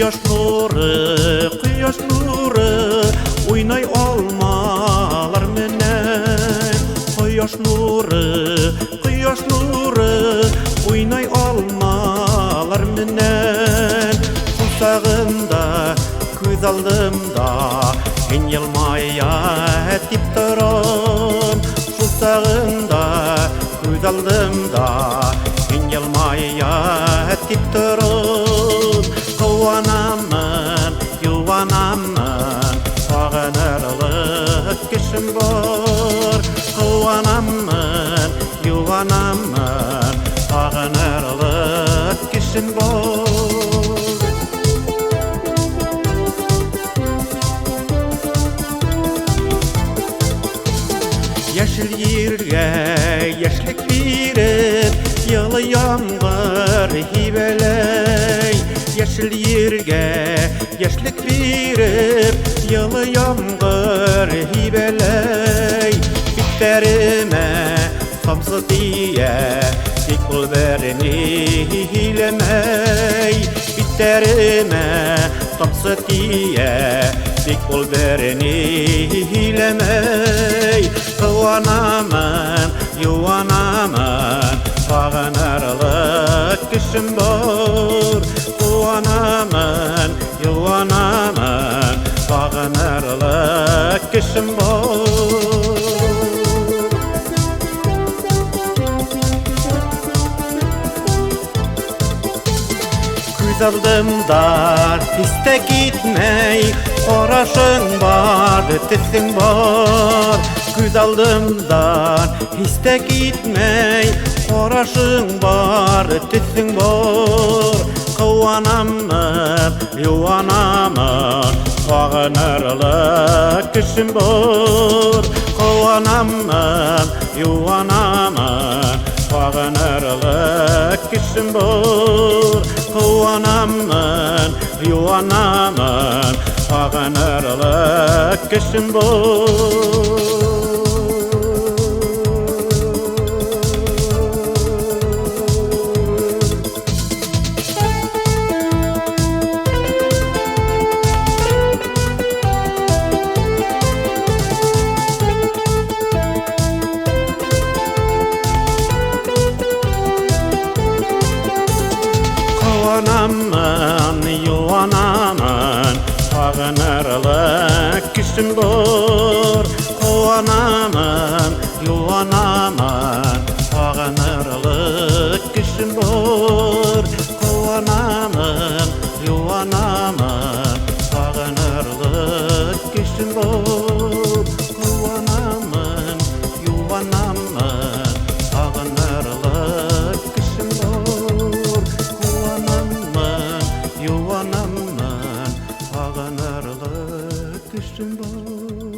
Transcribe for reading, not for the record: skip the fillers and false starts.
Quyosh nuri o'ynay olmalar menen. Quyosh nuri o'ynay olmalar menen. Susagımda, ko'z aldımda en yılmaya etip duran. Susagımda, ko'z aldımda en yılmaya etip duran. Quvanaman, yuvanaman, sağınırlık kişim var. Quvanaman, yuvanaman, sağınırlık kişim var. Yeşil yerge yeşlik verip, yılı yağmur hibeley. Yeşil yerge yeşlik verip, yılı yağmur hibeley. Bitlerime samsı diye, dik bul berini hilemey. Bitlerime samsı diye, dik bul berini hilemey. Quvanaman, yuvanaman, sağınırlık kişim var. Quvanaman, yuvanaman, sağınırlık kişim var. Göz aldımda piste gitmey, oraşın var, ötesin var. Göz aldımdan histe gitmey, oraşın var, ötesin var. Quvanaman, yuvanaman, sağınırlık kişim var. Quvanaman, yuvanaman, sağınırlık kişim var. Quvanaman, yuvanaman, sağınırlık kişim var. Quvanaman, yuvanaman, sağınırlık kişim var. Quvanaman, yuvanaman, sağınırlık kişim var. Quvanaman, yuvanaman, sağınırlık kişim var. Quvanaman, yuvanaman, sağınırlık kişim var. Yuvanaman, sağınırlık kişim var.